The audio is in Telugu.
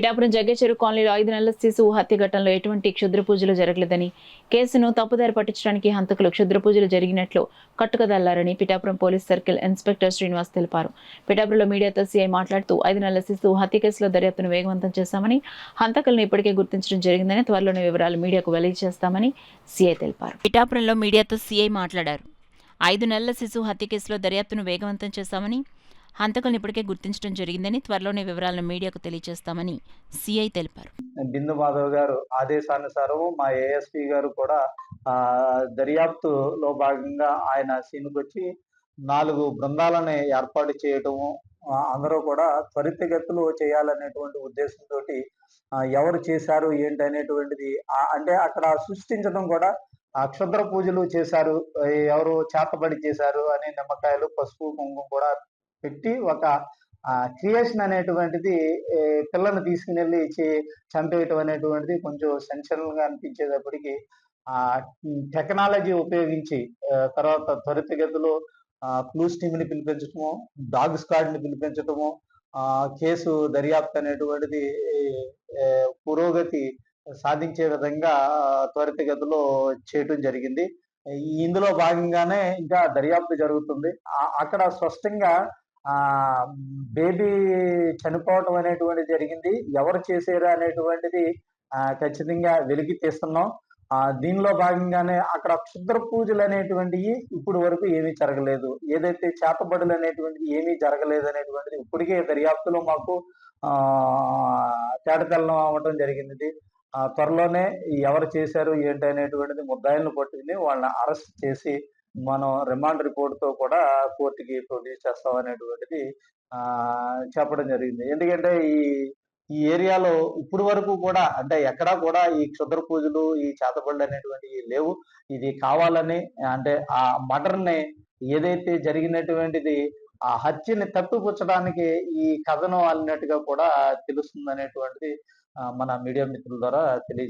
పిఠాపురం జగ్గేచెరువు కాలనీలో 5 నెలల శిశువు హత్య ఘటనలో ఎటువంటి క్షుద్ర పూజలు జరగలేదని, కేసును తప్పుదారి పట్టించడానికి హంతకులు క్షుద్ర పూజలు జరిగినట్లు కట్టుకదల్లారని Pithapuram police circle inspector Srinivas తెలిపారు. పిఠాపురంలో మీడియాతో సీఐ మాట్లాడుతూ 5 నెలల శిశువు హత్య కేసులో దర్యాప్తును వేగవంతం చేశామని, హంతకులను ఇప్పటికే గుర్తించడం జరిగిందని, త్వరలోనే వివరాలు మీడియాకు వెల్లడి చేస్తామని సీఐ తెలిపారు. పిఠాపురంలో మీడియాతో సీఐ మాట్లాడారు. 5 నెలల శిశువు హత్య కేసులో దర్యాప్తును వేగవంతం చేశామని, హంతకులను ఇప్పటికే గుర్తించడం జరిగిందని, త్వరలోనే వివరాలను మీడియాకు తెలియజేస్తామని సీఐ తెలిపారు. బిందు మాధవ్ గారు ఆదేశానుసారం మా ఏఎస్పీ గారు కూడా దర్యాప్తులో భాగంగా ఆయన సీన్కి వచ్చి 4 బృందాలని ఏర్పాటు చేయటము, అందరూ కూడా త్వరితగతిలో చేయాలనేటువంటి ఉద్దేశంతో ఎవరు చేశారు ఏంటి అనేటువంటిది అంటే అక్కడ సృష్టించడం కూడా క్షుద్ర పూజలు చేశారు, ఎవరు చేతబడి చేశారు అనే నిమ్మకాయలు పసుపు కుంకుమ కూడా పెట్టి ఒక క్రియేషన్ అనేటువంటిది పిల్లని తీసుకుని వెళ్ళి చంపేయటం అనేటువంటిది కొంచెం సెన్షనల్ గా అనిపించేటప్పటికి టెక్నాలజీ ఉపయోగించి తర్వాత త్వరితగతిలో క్లూస్ టీమ్ ని పిలిపించటము, డాగ్ స్క్వాడ్ ని పిలిపించటము, కేసు దర్యాప్తు అనేటువంటిది పురోగతి సాధించే విధంగా త్వరితగతిలో చేయటం జరిగింది. ఇందులో భాగంగానే ఇంకా దర్యాప్తు జరుగుతుంది. అక్కడ స్పష్టంగా బేబీ చనిపోవటం అనేటువంటిది జరిగింది. ఎవరు చేశారు అనేటువంటిది ఖచ్చితంగా వెలికి తీస్తున్నాం. దీనిలో భాగంగానే అక్కడ క్షుద్ర పూజలు అనేటువంటివి ఇప్పుడు వరకు ఏమీ జరగలేదు, ఏదైతే చేతబడులు అనేటువంటిది ఏమీ జరగలేదు అనేటువంటిది ఇప్పటికే దర్యాప్తులో మాకు తేటతెల్లం అవ్వటం జరిగింది. త్వరలోనే ఎవరు చేశారు ఏంటి అనేటువంటిది ముద్దాయిలను పట్టుకుని వాళ్ళని అరెస్ట్ చేసి మనం రిమాండ్ రిపోర్ట్ తో కూడా కోర్టుకి ప్రొడ్యూస్ చేస్తాం అనేటువంటిది చెప్పడం జరిగింది. ఎందుకంటే ఈ ఏరియాలో ఇప్పుడు వరకు కూడా అంటే ఎక్కడా కూడా ఈ క్షుద్ర పూజలు ఈ చేతబడులు అనేటువంటివి లేవు. ఇది కావాలని అంటే ఆ మర్డర్ ని ఏదైతే జరిగినటువంటిది ఆ హత్యని తప్పిపుచ్చడానికి ఈ కథనం అన్నట్టుగా కూడా తెలుస్తుంది అనేటువంటిది మన మీడియా మిత్రుల ద్వారా తెలియజేయడం.